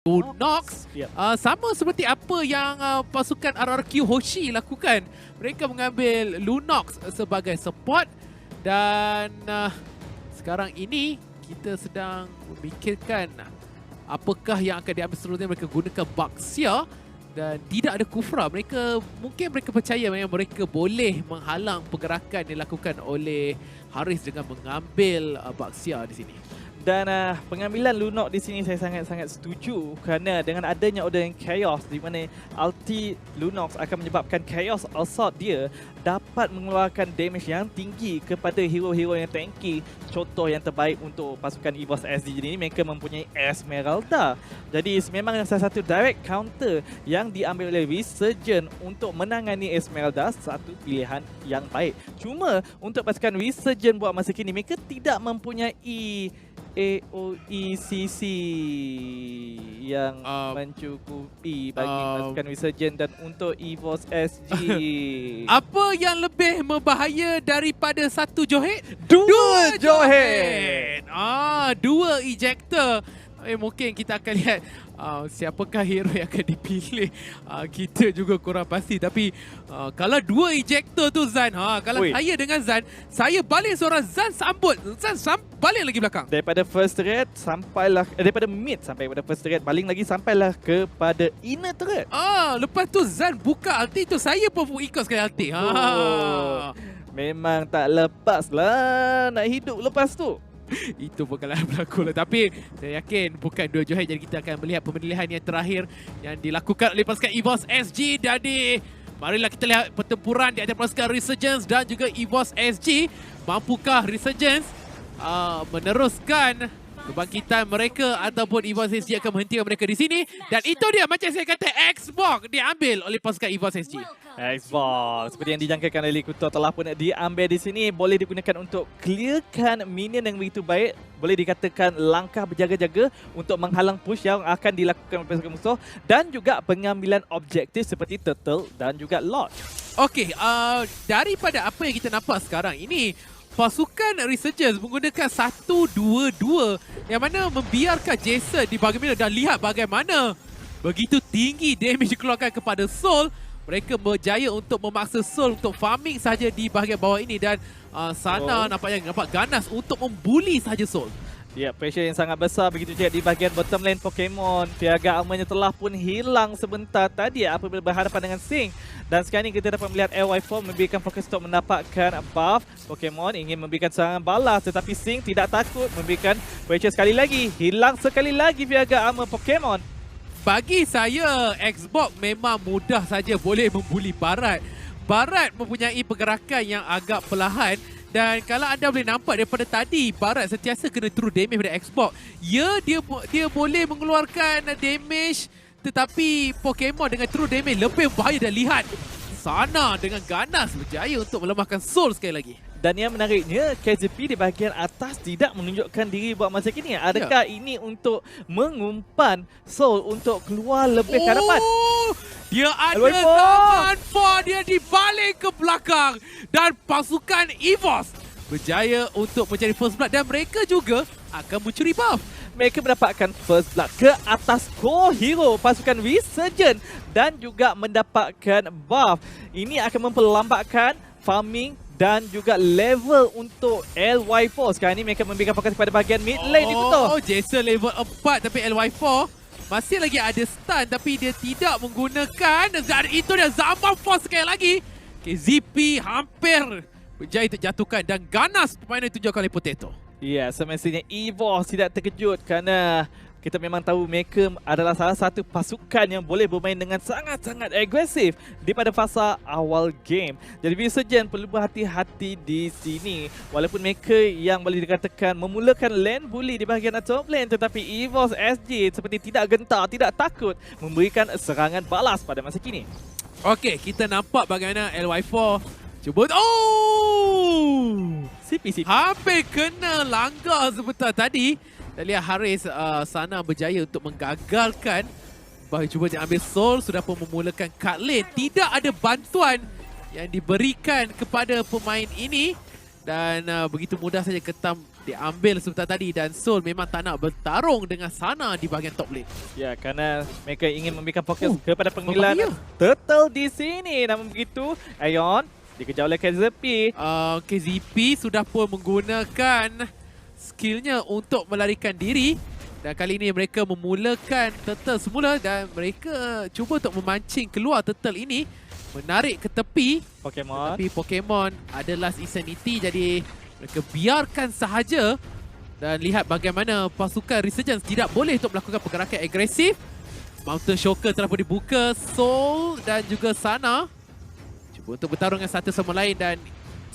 Lunox. Sama seperti apa yang pasukan RRQ Hoshi lakukan. Mereka mengambil Lunox sebagai support dan sekarang ini kita sedang memikirkan apakah yang akan diambil seterusnya. Mereka gunakan Baxia dan tidak ada Kufra. Mungkin mereka percaya yang mereka boleh menghalang pergerakan yang dilakukan oleh Haris dengan mengambil Baxia di sini. Dan pengambilan Lunox di sini saya sangat-sangat setuju kerana dengan adanya order yang Chaos di mana ulti Lunox akan menyebabkan Chaos Assault dia dapat mengeluarkan damage yang tinggi kepada hero-hero yang tanky. Contoh yang terbaik untuk pasukan EVOS SG ini, mereka mempunyai Esmeralda. Jadi memang salah satu direct counter yang diambil oleh Resurgent untuk menangani Esmeralda, satu pilihan yang baik. Cuma untuk pasukan Resurgent buat masa kini, mereka tidak mempunyai AOECC yang mencukupi bagi pasukan Resurgent dan untuk EVOS SG. Apa yang lebih membahaya daripada satu Johet? Dua Johet! Dua ejector. Mungkin kita akan lihat siapakah hero yang akan dipilih. Kita juga kurang pasti. Tapi kalau dua ejector tu Zan, kalau saya dengan Zan, saya balik seorang Zan sambut. Zan balik lagi belakang. Daripada first turret sampailah, daripada mid sampai pada first turret, baling lagi sampailah kepada inner turret. Lepas tu Zan buka ulti tu, saya pun ikut sekali ulti. Memang tak lepas lah nak hidup lepas tu. Itu pengalaman berlaku lah. Tapi saya yakin bukan dua Johet. Jadi kita akan melihat pemilihan yang terakhir yang dilakukan oleh pasukan EVOS SG. Jadi marilah kita lihat pertempuran di antara pasukan Resurgence dan juga EVOS SG. Mampukah Resurgence meneruskan kebangkitan mereka ataupun EVOS SG akan menghentikan mereka di sini. Dan itu dia, macam saya kata, Xbox diambil oleh pasukan EVOS SG. Xbox seperti yang dijangkakan oleh Kuto telah pun diambil di sini, boleh digunakan untuk clearkan minion yang begitu baik. Boleh dikatakan langkah berjaga-jaga untuk menghalang push yang akan dilakukan oleh pasukan musuh dan juga pengambilan objektif seperti Turtle dan juga Lord. Okey, daripada apa yang kita nampak sekarang ini, pasukan Resurgence menggunakan 1-2-2 yang mana membiarkan Jason di bahagian middle dan lihat bagaimana begitu tinggi damage dikeluarkan kepada Soul. Mereka berjaya untuk memaksa Soul untuk farming saja di bahagian bawah ini dan Sana nampaknya nampak ganas untuk membuli saja Soul. Ya, pressure yang sangat besar begitu juga di bahagian bottom lane Pokemon. Piaga armornya telah pun hilang sebentar tadi apabila berhadapan dengan Sing. Dan sekarang ini kita dapat melihat LY4 memberikan fokus untuk mendapatkan buff. Pokemon ingin memberikan serangan balas tetapi Sing tidak takut memberikan pressure sekali lagi. Hilang sekali lagi piaga armor Pokemon. Bagi saya, Xbox memang mudah saja boleh membuli Barat. Barat mempunyai pergerakan yang agak perlahan. Dan kalau anda boleh nampak daripada tadi, Barat sentiasa kena true damage dari Xbox. Ya, dia boleh mengeluarkan damage, tetapi Pokemon dengan true damage lebih bahaya. Dan lihat, Sana dengan ganas berjaya untuk melemahkan Soul sekali lagi. Dan yang menariknya, KZP di bahagian atas tidak menunjukkan diri buat masa kini. Adakah ini untuk mengumpan Soul untuk keluar lebih ke hadapan? Dia ada zaman for dia dibalik ke belakang. Dan pasukan EVOS berjaya untuk mencari first blood. Dan mereka juga akan mencuri buff. Mereka mendapatkan first blood ke atas core hero pasukan Resurgent. Dan juga mendapatkan buff. Ini akan memperlambatkan farming dan juga level untuk LY4. Sekarang ni mereka memberikan fokus kepada bahagian mid lane itu tu. Jason level 4 tapi LY4 masih lagi ada stun tapi dia tidak menggunakan. Dan itu dia Zaman Force sekali lagi. KZP hampir berjaya terjatuhkan dan ganas permainan ditunjukkan oleh Potato. Ya, semestinya EVOS tidak terkejut kerana kita memang tahu mereka adalah salah satu pasukan yang boleh bermain dengan sangat-sangat agresif di pada fasa awal game. Jadi Resurgent perlu berhati-hati di sini. Walaupun mereka yang boleh dikatakan memulakan lane bully di bahagian top lane, tetapi EVOS SG seperti tidak gentar, tidak takut memberikan serangan balas pada masa kini. Okey, kita nampak bagaimana LY4 cuba. CP. Hampir kena langgar sebentar tadi. Kita lihat Haris Sana berjaya untuk menggagalkan. Cuba dia ambil Soul, sudah pun memulakan cut lane. Tidak ada bantuan yang diberikan kepada pemain ini. Dan begitu mudah saja ketam diambil sebentar tadi dan Soul memang tak nak bertarung dengan Sana di bahagian top lane. Ya, kerana mereka ingin memberikan fokus kepada pengemilan Turtle di sini. Namun begitu, Aeon dikejar oleh KZP. KZP sudah pun menggunakan skillnya untuk melarikan diri. Dan kali ini mereka memulakan Turtle semula dan mereka cuba untuk memancing keluar Turtle ini. Menarik ke tepi. Pokemon. Tapi Pokemon ada last insanity jadi mereka biarkan sahaja. Dan lihat bagaimana pasukan Resurgence tidak boleh untuk melakukan pergerakan agresif. Mountain Shocker telah pun dibuka. Soul dan juga Sana cuba untuk bertarung dengan satu sama lain dan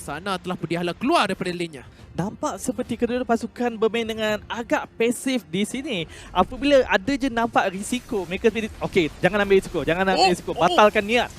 Sana telah pun dihalau keluar daripada lane-nya. Nampak seperti kedua pasukan bermain dengan agak pasif di sini. Apabila ada je nampak risiko, mereka pilih, okey, jangan ambil risiko, jangan ambil risiko, batalkan niat.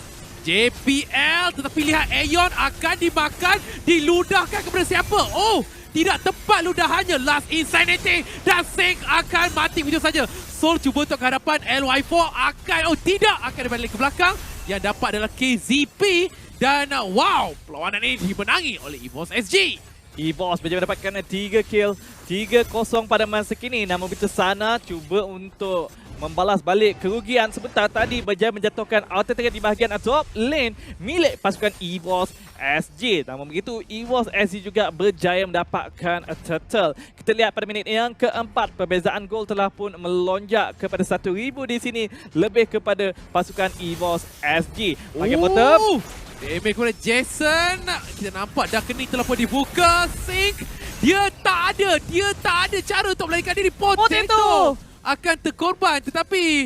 JPL tetapi lihat Aeon akan dimakan, diludahkan kepada siapa? Oh, tidak tepat ludahannya. Last Insanity dan Sync akan mati begitu saja. Soul cuba untuk ke hadapan, LY4 akan, oh tidak, akan dibalik ke belakang. Yang dapat adalah KZP dan wow, perlawanan ini dimenangi oleh EVOS SG. EVOS berjaya mendapatkan 3 kill, 3-0 pada masa kini. Namun begitu Sana cuba untuk membalas balik kerugian sebentar tadi, berjaya menjatuhkan auto target di bahagian top lane milik pasukan EVOS SG. Namun begitu EVOS SG juga berjaya mendapatkan a turtle. Kita lihat pada minit yang keempat, perbezaan gol telah pun melonjak kepada 1,000 di sini, lebih kepada pasukan EVOS SG. Bahagian bottom, damage kepada Jason. Kita nampak Darkening telah pun dibuka. Sync, dia tak ada cara untuk melarikan diri. Potato akan terkorban, tetapi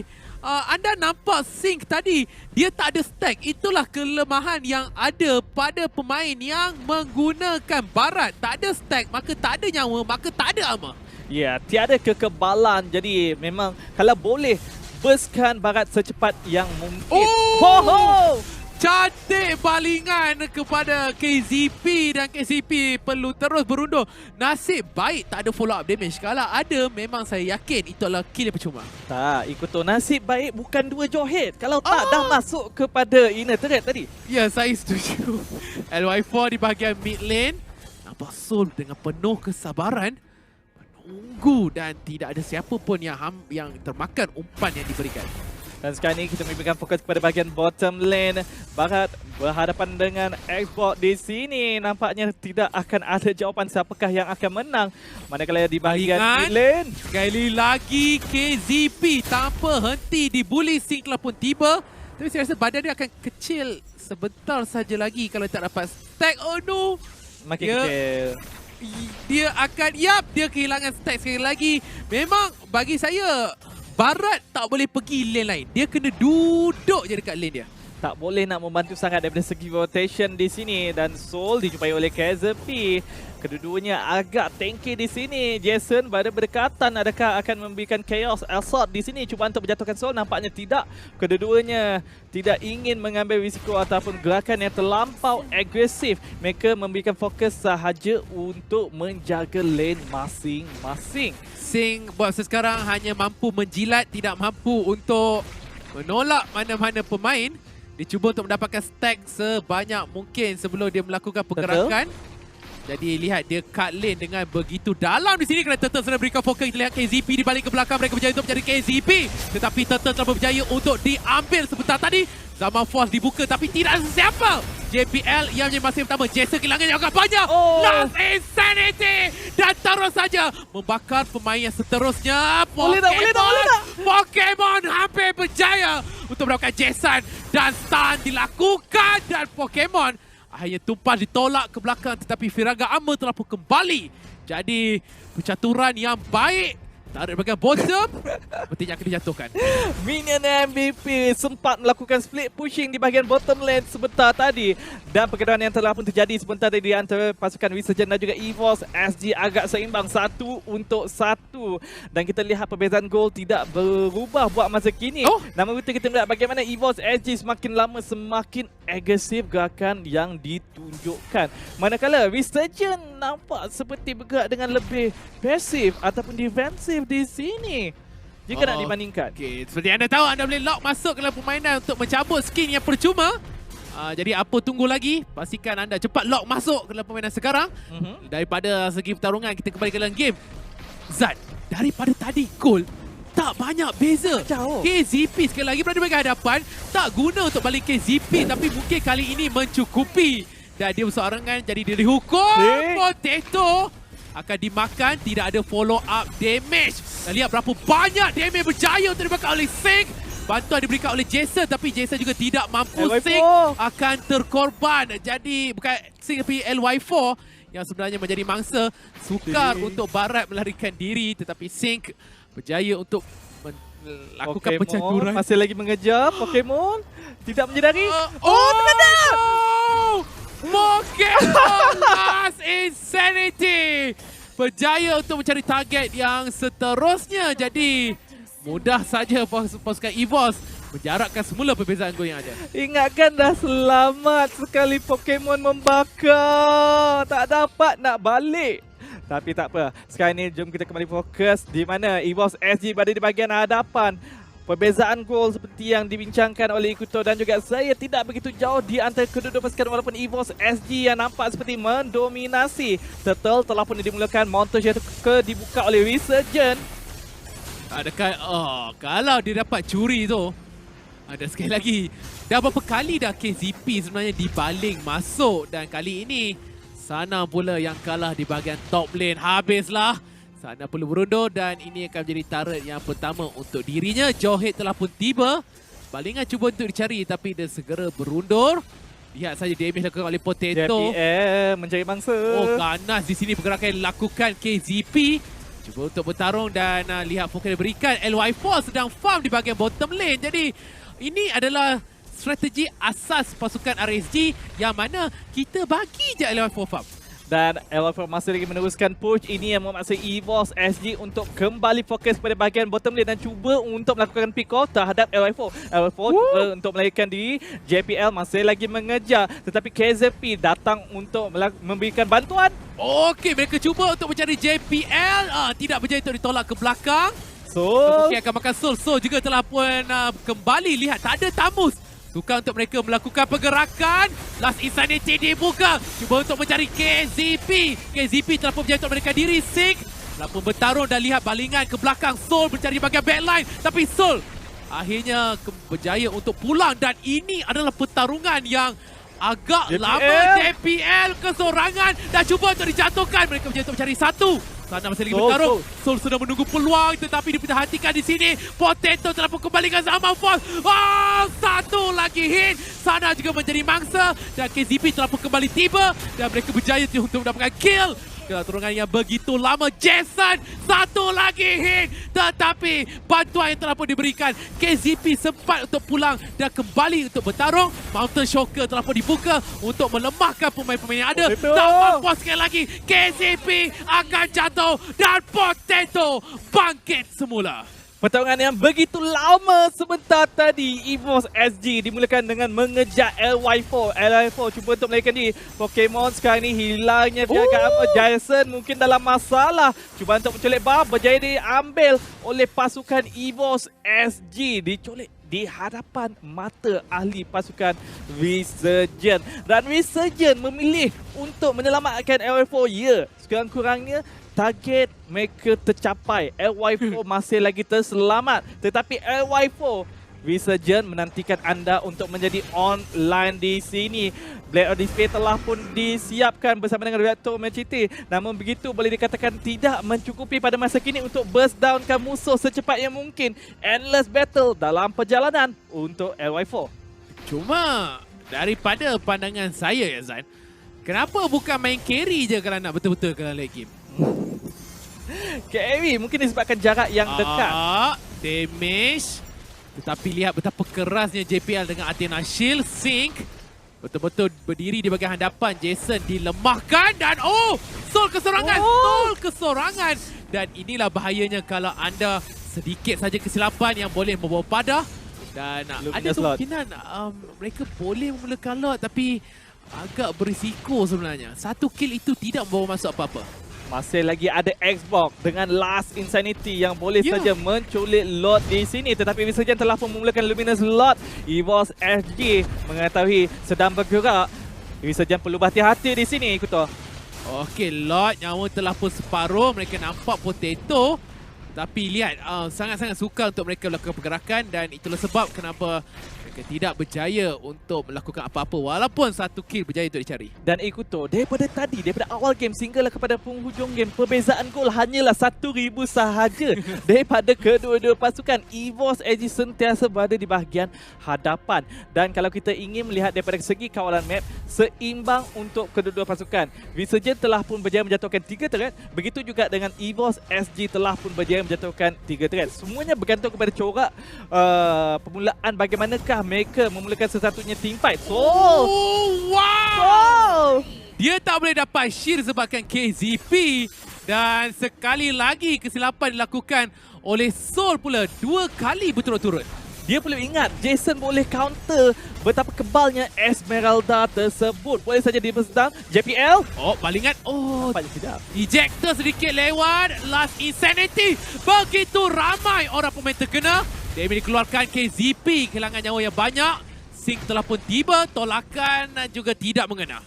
anda nampak Sync tadi, dia tak ada stack. Itulah kelemahan yang ada pada pemain yang menggunakan barat. Tak ada stack, maka tak ada nyawa, maka tak ada armor. Ya, tiada kekebalan. Jadi memang kalau boleh burstkan barat secepat yang mungkin. Oh! Cantik balingan kepada KZP dan KZP perlu terus berundur. Nasib baik tak ada follow up damage. Kalau ada, memang saya yakin itu adalah kill yang percuma. Tak, ikut tu. Nasib baik bukan 2 jaw head. Kalau tak, dah masuk kepada inner turret tadi. Ya, saya setuju. LY4 di bahagian mid lane. Nampak Soul dengan penuh kesabaran menunggu dan tidak ada siapa pun yang termakan umpan yang diberikan. Dan sekarang ini kita memberikan fokus kepada bahagian bottom lane. Barat berhadapan dengan Xbox di sini. Nampaknya tidak akan ada jawapan siapakah yang akan menang. Manakala di bahagian mid lane, sekali lagi KZP tanpa henti dibuli. Sync telah pun tiba. Tapi saya rasa badan dia akan kecil sebentar saja lagi kalau tak dapat stack. Oh no! makin kecil. Dia akan, dia kehilangan stack sekali lagi. Memang bagi saya, Barat tak boleh pergi lane lain. Dia kena duduk je dekat lane dia. Tak boleh nak membantu sangat daripada segi rotation di sini. Dan Soul dijumpai oleh KZP. Kedua-duanya agak tanky di sini. Jason pada berdekatan, adakah akan memberikan chaos assault di sini? Cuba untuk menjatuhkan Soul, nampaknya tidak. Kedua-duanya tidak ingin mengambil risiko ataupun gerakan yang terlampau agresif. Mereka memberikan fokus sahaja untuk menjaga lane masing-masing. Sync buat sekarang hanya mampu menjilat, tidak mampu untuk menolak mana-mana pemain. Dia cuba untuk mendapatkan stack sebanyak mungkin sebelum dia melakukan pergerakan. Betul. Jadi lihat dia cut lane dengan begitu dalam di sini kerana Turtle sedang berikan fokus. Kita lihat KZP di balik ke belakang, mereka berjaya untuk mencari KZP. Tetapi Turtle telah berjaya untuk diambil sebentar tadi. Zaman Force dibuka tapi tidak ada sesiapa. JPL yang menjadi masih pertama. Jason kehilangan agak banyak. Last Insanity. Dan terus saja membakar pemain yang seterusnya. Boleh tak? Pokemon hampir berjaya untuk mendapatkan Jason. Dan stun dilakukan. Dan Pokemon akhirnya tumpah ditolak ke belakang. Tetapi Firaga Armor telah pun kembali. Jadi percaturan yang baik. Tarik bagian bottom, sepertinya akan dijatuhkan. Minion MVP sempat melakukan split pushing di bahagian bottom lane sebentar tadi. Dan pergerakan yang telah pun terjadi sebentar tadi antara pasukan Resurgence dan juga EVOS SG agak seimbang 1-1. Dan kita lihat perbezaan gol tidak berubah buat masa kini. Namun kita melihat bagaimana EVOS SG semakin lama semakin agresif gerakan yang ditunjukkan. Manakala Resurgence nampak seperti bergerak dengan lebih pasif ataupun defensif di sini jika nak dibandingkan. Okay. Seperti anda tahu, anda boleh lock masuk ke dalam permainan untuk mencabut skin yang percuma. Jadi apa tunggu lagi? Pastikan anda cepat lock masuk ke dalam permainan sekarang. Daripada segi pertarungan, kita kembali ke dalam game. Zat, daripada tadi gol tak banyak beza. Jauh. KZP sekali lagi berada di bahagian hadapan. Tak guna untuk balik KZP, tapi mungkin kali ini mencukupi. Dan dia berseorangan jadi dia dihukum. Potato akan dimakan, tidak ada follow up damage. Dan lihat berapa banyak damage berjaya untuk dibakar oleh Sink. Bantuan diberikan oleh Jason, tapi Jason juga tidak mampu. Sink akan terkorban. Jadi bukan Sink tapi LY4 yang sebenarnya menjadi mangsa. Sukar untuk Barat melarikan diri, tetapi Sink berjaya untuk melakukan pencaburan. Masih lagi mengejar Pokemon. Tidak menyedari. Terkena! Pokemon Last Insanity berjaya untuk mencari target yang seterusnya. Jadi mudah saja pasukan EVOS menjarakkan semula perbezaan gol yang ada. Ingatkan dah selamat sekali Pokemon membakar. Tak dapat nak balik. Tapi tak apa. Sekarang ni jom kita kembali fokus di mana EVOS SG berada di bahagian hadapan. Perbezaan gol seperti yang dibincangkan oleh Ikuto dan juga saya tidak begitu jauh di antara kedua-dua pasukan walaupun EVOS SG yang nampak seperti mendominasi. Turtle telah pun dimulakan, montage dibuka oleh Resurgent. Dekat, kalau dia dapat curi tu, ada sekali lagi. Dah berapa kali dah KZP sebenarnya dibaling masuk dan kali ini Sana pula yang kalah di bahagian top lane. Habislah. Sana perlu berundur dan ini akan menjadi turret yang pertama untuk dirinya. Jawhead telah pun tiba. Balingan cuba untuk dicari tapi dia segera berundur. Lihat saja damage dilakukan oleh Potato. JPM mencari mangsa. Ganas di sini pergerakan yang dilakukan KZP. Cuba untuk bertarung dan lihat fokus diberikan. LY4 sedang farm di bahagian bottom lane. Jadi ini adalah strategi asas pasukan RSG yang mana kita bagi je LY4 farm. Dan LY4 masih lagi meneruskan push. Ini yang memaksa EVOS SG untuk kembali fokus pada bahagian bottom lane dan cuba untuk melakukan pick off terhadap LY4. LY4 cuba untuk melarikan diri. JPL masih lagi mengejar. Tetapi KZP datang untuk memberikan bantuan. Okey, mereka cuba untuk mencari JPL. Tidak berjaya untuk ditolak ke belakang. Soul akan makan Soul. Soul juga telah pun kembali. Lihat, tak ada Tamus. Sukar untuk mereka melakukan pergerakan. Last Insanity dibuka. Cuba untuk mencari KZP. KZP telah pun berjaya untuk mereka diri. Sink telah pun bertarung dan lihat balingan ke belakang. Soul mencari bahagian backline. Tapi Soul akhirnya berjaya untuk pulang. Dan ini adalah pertarungan yang agak lama. JPL kesorangan dan cuba untuk dijatuhkan. Mereka berjaya untuk mencari satu. Sana masih lagi bertarung. Soul sudah menunggu peluang tetapi diperhatikan di sini. Potato telah pun kembalikan Zaman Force. Satu lagi hit. Sana juga menjadi mangsa dan KZP telah pun kembali tiba dan mereka berjaya untuk mendapatkan kill. Pertarungan yang begitu lama. Jason satu lagi hit tetapi bantuan yang telah pun diberikan. KZP sempat untuk pulang dan kembali untuk bertarung. Mountain Shocker telah pun dibuka untuk melemahkan pemain-pemain yang ada. Tak mampu sekali lagi. KZP akan jatuh dan Potato bangkit semula. Pertarungan yang begitu lama sebentar tadi. EVOS SG dimulakan dengan mengejar LY4. LY4 cuba untuk melarikan diri. Pokemon sekarang ni hilangnya pihak Jason mungkin dalam masalah. Cuba untuk menculik bar berjaya diambil oleh pasukan EVOS SG. Diculik di hadapan mata ahli pasukan Resurgent. Dan Resurgent memilih untuk menyelamatkan LY4. Ya, sekurang-kurangnya target mereka tercapai. LY4 masih lagi terselamat. Tetapi LY4, Resurgent menantikan anda untuk menjadi online di sini. Blade of Despair telah pun disiapkan bersama dengan Reactor Machete. Namun begitu boleh dikatakan tidak mencukupi pada masa kini untuk burst downkan musuh secepat yang mungkin. Endless battle dalam perjalanan untuk LY4. Cuma daripada pandangan saya ya Zan, kenapa bukan main carry je kalau nak betul-betul kalau late game? Carry mungkin disebabkan jarak yang dekat. Damage. Tetapi lihat betapa kerasnya JPL dengan Athena Shield. Sink betul-betul berdiri di bahagian hadapan. Jason dilemahkan dan Soul kesorangan. Soul kesorangan. Dan inilah bahayanya kalau anda sedikit saja kesilapan yang boleh membawa padah. Dan ada kemungkinan mereka boleh memulakan lot tapi agak berisiko sebenarnya. Satu kill itu tidak membawa masuk apa-apa. Masih lagi ada Xbox dengan Last Insanity yang boleh saja menculik Lord di sini. Tetapi Resurgence telah pun memulakan Luminous Lord. EVOS SG mengetahui sedang bergerak. Resurgence perlu berhati-hati di sini, Kuto. Okey, Lord nyawa telah pun separuh. Mereka nampak potato. Tapi lihat, sangat-sangat sukar untuk mereka melakukan pergerakan. Dan itulah sebab kenapa mereka tidak berjaya untuk melakukan apa-apa. Walaupun satu kill berjaya untuk dicari. Dan Ikuto, daripada awal game sehinggalah kepada penghujung game, perbezaan gol hanyalah 1,000 sahaja daripada kedua-dua pasukan. EVOS SG sentiasa berada di bahagian hadapan. Dan kalau kita ingin melihat daripada segi kawalan map, seimbang untuk kedua-dua pasukan. Resurgence telah pun berjaya menjatuhkan 3 turret. Begitu juga dengan EVOS SG telah pun berjaya menjatuhkan 3 turret. Semuanya bergantung kepada corak permulaan bagaimanakah mereka memulakan sesatunya teamfight. Wow! Dia tak boleh dapat shield sebabkan KZP. Dan sekali lagi kesilapan dilakukan oleh Soul pula 2 kali berturut-turut. Dia perlu ingat, Jason boleh counter betapa kebalnya Esmeralda tersebut. Boleh saja di burst down. JPL. Oh, balingan. Oh, nampaknya tidak. Ejector sedikit lewat. Last Insanity. Begitu ramai orang pemain terkena. Demi dikeluarkan KZP. Kehilangan nyawa yang banyak. Sync telah pun tiba. Tolakan juga tidak mengena.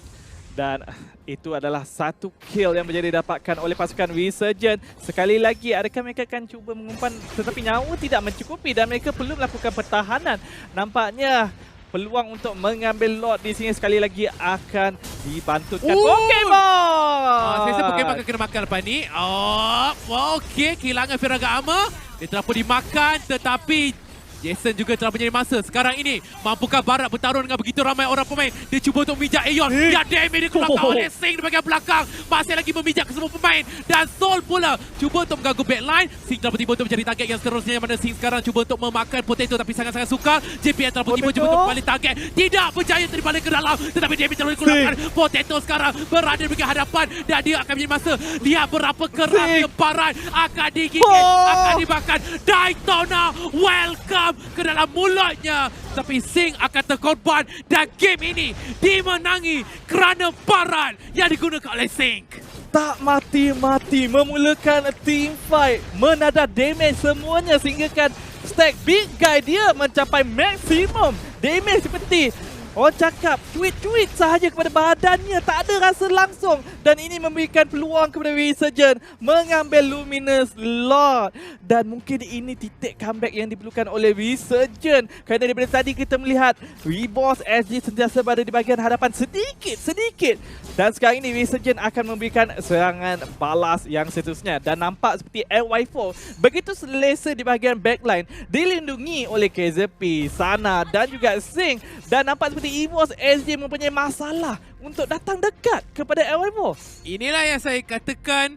Dan itu adalah satu kill yang menjadi didapatkan oleh pasukan Resurgence. Sekali lagi, adakah mereka akan cuba mengumpan tetapi nyawa tidak mencukupi dan mereka perlu melakukan pertahanan. Nampaknya peluang untuk mengambil Lord di sini sekali lagi akan dibantutkan Pokemon. Saya rasa Pokemon akan kena makan lepas ni. Okey, kehilangan Firaga Armor. Dia telah pun dimakan tetapi Jason juga telah menjadi masa. Sekarang ini, mampukah Barat bertarung dengan begitu ramai orang pemain? Dia cuba untuk memijak Aeon. Ya, damage dikeluarkan oleh Sing di bahagian belakang. Masih lagi memijak ke semua pemain. Dan Soul pula cuba untuk mengganggu backline. Sing telah tiba untuk mencari target yang seterusnya. Yang mana Sing sekarang cuba untuk memakan potato tapi sangat-sangat sukar. JPL telah tiba cuba untuk kembali target. Tidak berjaya terbalik ke dalam. Tetapi damage telah dikeluarkan. Potato sekarang berada di bahagian hadapan. Dan dia akan menjadi masa. Lihat berapa kerasnya Barat akan digigit. Akan dimakan. Daytona, welcome ke dalam mulutnya. Tapi Sing akan terkorban dan game ini dimenangi kerana Barat yang digunakan oleh Sing. Tak mati-mati memulakan team fight, menada damage semuanya sehingga kan stack big guy dia mencapai maksimum damage seperti orang cakap tweet-tweet sahaja kepada badannya, tak ada rasa langsung. Dan ini memberikan peluang kepada Resurgence mengambil Luminous Lord. Dan mungkin ini titik comeback yang diperlukan oleh Resurgence. Kerana daripada tadi kita melihat EVOS SG sentiasa berada di bahagian hadapan sedikit. Dan sekarang ini Resurgence akan memberikan serangan balas yang seterusnya. Dan nampak seperti LY4 begitu selesa di bahagian backline, dilindungi oleh KZP, Sana dan juga Sing. Dan nampak seperti EVOS SG mempunyai masalah untuk datang dekat kepada LY4. Inilah yang saya katakan,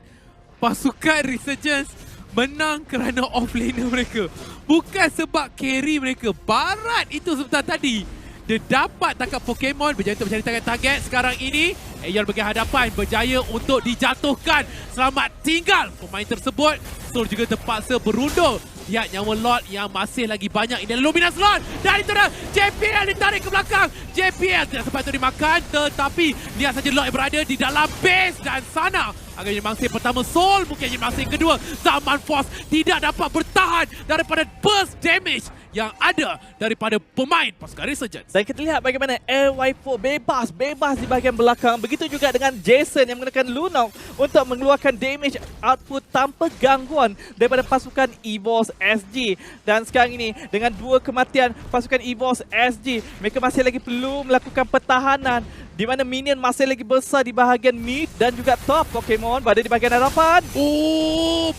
pasukan Resurgence menang kerana offlaner mereka. Bukan sebab carry mereka. Barat itu sebentar tadi, dia dapat tangkap Pokemon, berjaya untuk mencari target-target. Sekarang ini, Aeon bagian hadapan berjaya untuk dijatuhkan. Selamat tinggal pemain tersebut. Soul juga terpaksa berundur. Ya, nyawa Lord yang masih lagi banyak. Ini adalah Luminous Lord. Dan itu dah JPL ditarik ke belakang. JPL tidak sempat untuk dimakan. Tetapi lihat saja Lord yang berada di dalam base. Dan Sana akan jadi mangsa pertama. Soul mungkin jadi mangsa yang kedua. Zaman Force tidak dapat bertahan daripada burst damage yang ada daripada pemain pasukan Resurgence. Dan kita lihat bagaimana LY4 bebas di bahagian belakang. Begitu juga dengan Jason yang menggunakan Lunox untuk mengeluarkan damage output tanpa gangguan daripada pasukan EVOS SG. Dan sekarang ini dengan 2 kematian pasukan EVOS SG, mereka masih lagi perlu melakukan pertahanan di mana minion masih lagi besar di bahagian mid dan juga top. Pokemon berada di bahagian hadapan.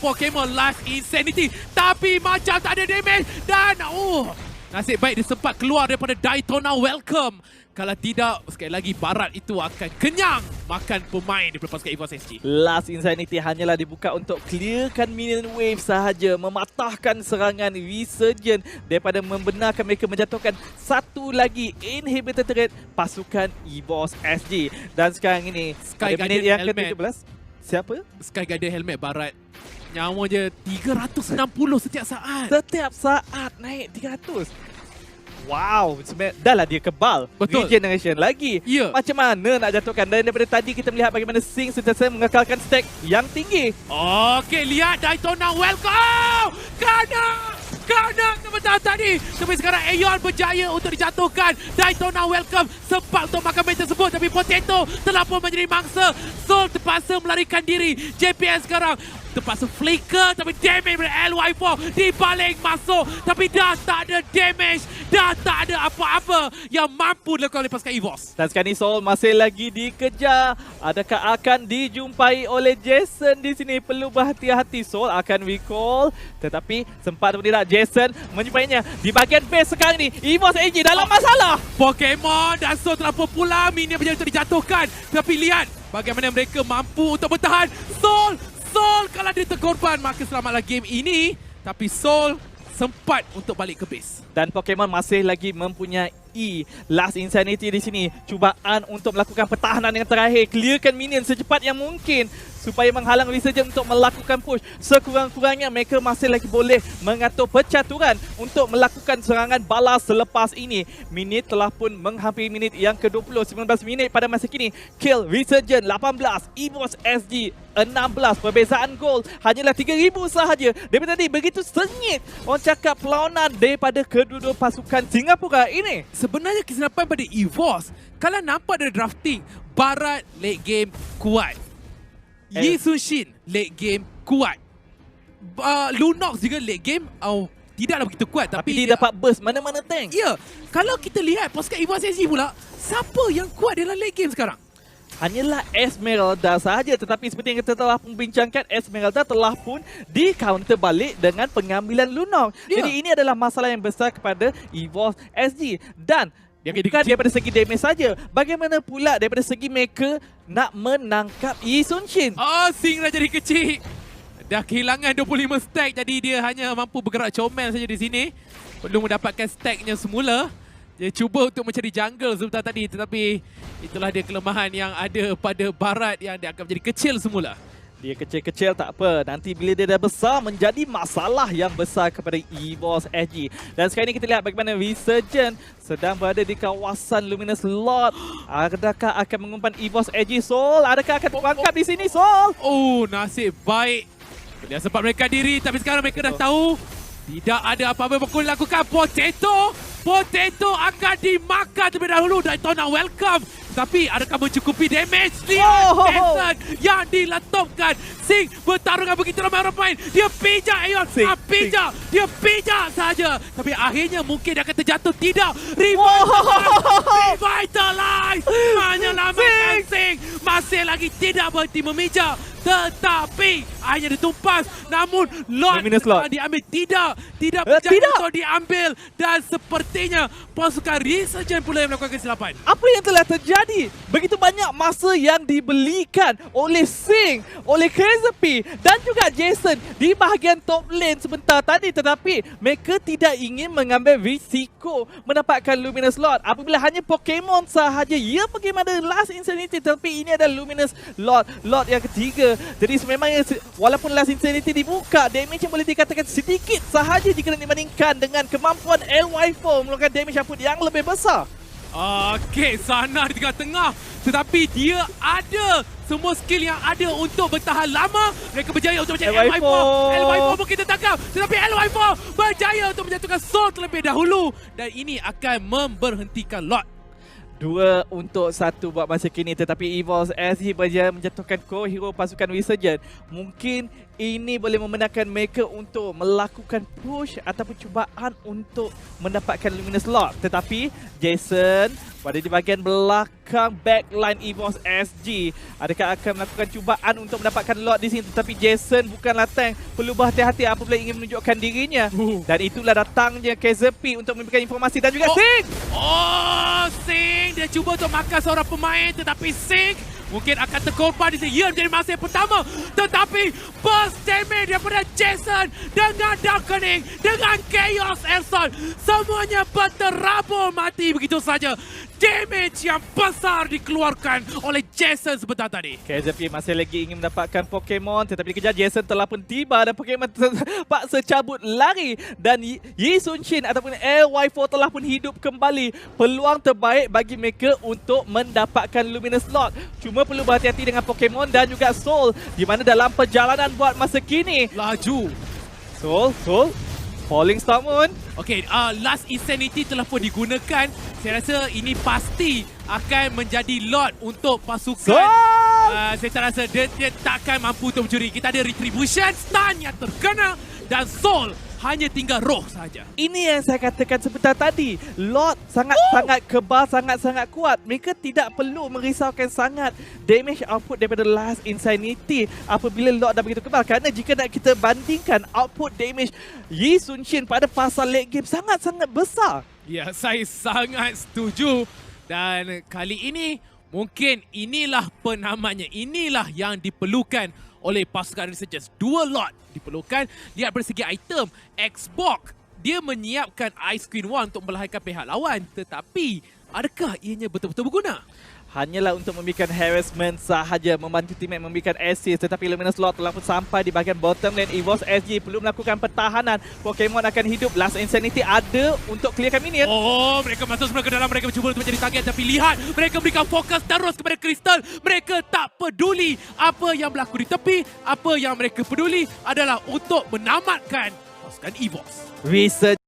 Pokemon Last Insanity. Tapi macam tak ada damage. Dan nasib baik dia sempat keluar daripada Daytona Welcome. Kalau tidak, sekali lagi Barat itu akan kenyang makan pemain di pasukan EVOS SG. Last Insanity hanyalah dibuka untuk clearkan minion wave sahaja, mematahkan serangan Resurgence daripada membenarkan mereka menjatuhkan satu lagi inhibitor turret pasukan EVOS SG. Dan sekarang ini Sky pada minit yang ke-17. Siapa? Sky Guardian Helmet Barat. Nyawa je 360 setiap saat. Setiap saat naik 300. Wow, dah lah dia kebal. Betul. Regeneration lagi. Ya. Macam mana nak jatuhkan? Dan daripada tadi kita melihat bagaimana Sing sentiasa mengekalkan stack yang tinggi. Okey, lihat Daytona welcome! Kena kebetulan tadi. Tapi sekarang Aeon berjaya untuk dijatuhkan. Daytona welcome sempat untuk makan bait tersebut. Tapi Potato telah pun menjadi mangsa. Soul terpaksa melarikan diri. JPS sekarang terpaksa flicker. Tapi damage dari LY4 di balik masuk. Tapi dah tak ada damage. Dah tak ada apa-apa yang mampu dilakukan oleh pasukan EVOS. Dan sekarang ni Soul masih lagi dikejar. Adakah akan dijumpai oleh Jason di sini? Perlu berhati-hati. Soul akan recall. Tetapi sempat atau tidak Jason menjumpainya di bahagian base sekarang ni. EVOS AG dalam masalah. Pokemon dan Soul telah pula minion berjaya untuk dijatuhkan. Tapi lihat bagaimana mereka mampu untuk bertahan. Soul kalau dia terkorban maka selamatlah game ini. Tapi Soul sempat untuk balik ke base. Dan Pokemon masih lagi mempunyai Last Insanity di sini. Cubaan untuk melakukan pertahanan yang terakhir. Clearkan minion secepat yang mungkin supaya menghalang Resurgent untuk melakukan push. Sekurang-kurangnya mereka masih lagi boleh mengatur percaturan untuk melakukan serangan balas selepas ini. Minit telah pun menghampiri minit yang ke-20. 19 minit pada masa kini. Kill Resurgent 18. EVOS SG 16. Perbezaan gol hanyalah 3,000 sahaja. Daripada tadi begitu sengit orang cakap perlawanan daripada kedua-dua pasukan Singapura ini. Sebenarnya kesilapan pada EVOS, kalau nampak dari drafting, Barat late game kuat. Yi Sun-shin late game kuat. Lunox juga late game tidaklah begitu kuat. Tapi dia dapat burst mana-mana tank. Ya, kalau kita lihat pasukan EVOS SG pula, siapa yang kuat dalam late game sekarang? Hanyalah Esmeralda sahaja, tetapi seperti yang kita telah membincangkan, Esmeralda telah pun di-counter balik dengan pengambilan Lunox. Ya. Jadi ini adalah masalah yang besar kepada EVOS SG. Dan bukan daripada segi damage saja, bagaimana pula daripada segi mereka nak menangkap Yi Sun-shin? Sing dah jadi kecil. Dah kehilangan 25 stack, jadi dia hanya mampu bergerak comel saja di sini. Belum mendapatkan stacknya semula. Dia cuba untuk mencari jungle sebentar tadi, tetapi itulah dia kelemahan yang ada pada Barat yang dia akan menjadi kecil semula. Dia kecil-kecil tak apa. Nanti bila dia dah besar menjadi masalah yang besar kepada EVOS SG. Dan sekarang ini kita lihat bagaimana Resurgent sedang berada di kawasan Luminous Lord. Adakah akan mengumpan EVOS SG Soul? Adakah akan berangkap di sini Soul? Nasib baik. Dia sempat mereka diri, tapi sekarang mereka dah tahu tidak ada apa-apa yang perlu dilakukan. Potato akan dimakan terlebih dahulu. Daytona welcome. Tapi adakah mencukupi damage? Lihat Jason yang diletupkan. Sing bertarung dengan begitu ramai orang main. Dia pijak Aeon. Dia pijak saja. Tapi akhirnya mungkin dia akan terjatuh. Tidak. Revitalize. Menyelamatkan Sing. Masih lagi tidak berhenti memijak. Tetapi hanya ditumpas. Namun Lord diambil. Tidak berjaya untuk diambil. Dan sepertinya pasukan Resurgent pula yang melakukan kesilapan. Apa yang telah terjadi? Begitu banyak masa yang dibelikan oleh Sing, oleh KZP dan juga Jason di bahagian top lane sebentar tadi, tetapi mereka tidak ingin mengambil risiko mendapatkan Luminous Lord apabila hanya Pokemon sahaja. Ya, bagaimana Last Insanity, tapi ini adalah Luminous Lord yang ketiga. Jadi sememangnya walaupun Last Insanity dibuka, damage yang boleh dikatakan sedikit sahaja jika dibandingkan dengan kemampuan LY4 melakukan damage yang lebih besar. Okey, sana di tengah-tengah. Tetapi dia ada semua skill yang ada untuk bertahan lama. Mereka berjaya untuk mencari LY4 pun kita tangkap. Tetapi LY4 berjaya untuk menjatuhkan Soul terlebih dahulu. Dan ini akan memberhentikan Lord. 2-1 buat masa kini, tetapi EVOS SG berjaya menjatuhkan core hero pasukan Resurgent. Mungkin ini boleh membenarkan mereka untuk melakukan push ataupun cubaan untuk mendapatkan Luminous Lord. Tetapi Jason pada di bahagian belakang backline EVOS SG, adakah akan melakukan cubaan untuk mendapatkan Lord di sini? Tetapi Jason bukanlah tank, perlu berhati-hati apabila ingin menunjukkan dirinya. Dan itulah datangnya KZP untuk memberikan informasi dan juga Sing. Sing dia cuba untuk makan seorang pemain, tetapi Sing mungkin akan terkorban di sini. Ya, menjadi masa yang pertama. Tetapi burst damage daripada Jason dengan Darkening, dengan Chaos Elson, semuanya berterabur mati begitu saja. damage yang besar dikeluarkan oleh Jason sebentar tadi. KZP masih lagi ingin mendapatkan Pokemon, tetapi dikejar. Jason telah pun tiba dan Pokemon terpaksa cabut lari. Dan Yi Sun Shin ataupun LY4 telah pun hidup kembali. Peluang terbaik bagi mereka untuk mendapatkan Luminous Lord. Cuma perlu berhati-hati dengan Pokemon dan juga Soul, di mana dalam perjalanan buat masa kini Laju. Soul Falling Star Moon. Okay, Last Insanity telah pun digunakan. Saya rasa ini pasti akan menjadi lot untuk pasukan. Saya tak rasa dia takkan mampu untuk mencuri. Kita ada Retribution, stun yang terkena, dan Soul hanya tinggal roh saja. Ini yang saya katakan sebentar tadi. Lord sangat-sangat kebal, sangat-sangat kuat. Mereka tidak perlu merisaukan sangat damage output daripada Last Insanity apabila Lord dah begitu kebal. Kerana jika nak kita bandingkan output damage Yi Sun Shin pada fasa late game sangat-sangat besar. Ya, saya sangat setuju. Dan kali ini mungkin inilah penamanya. Inilah yang diperlukan oleh pasukan Resurgence. 2 lot diperlukan. Lihat dari segi item, Xbox dia menyiapkan Ice Queen 1 untuk melahirkan pihak lawan. Tetapi adakah ianya betul-betul berguna? Hanyalah untuk memberikan harassment sahaja, membantu teammate memberikan assist. Tetapi Luminous Lord telah pun sampai di bahagian bottom lane. EVOS SG perlu melakukan pertahanan. Pokemon akan hidup. Last Insanity ada untuk clearkan minion. Oh, mereka masuk semua ke dalam. Mereka mencuba untuk menjadi target. Tapi lihat, mereka berikan fokus terus kepada Crystal. Mereka tak peduli apa yang berlaku di tepi. Apa yang mereka peduli adalah untuk menamatkan pasukan EVOS. Research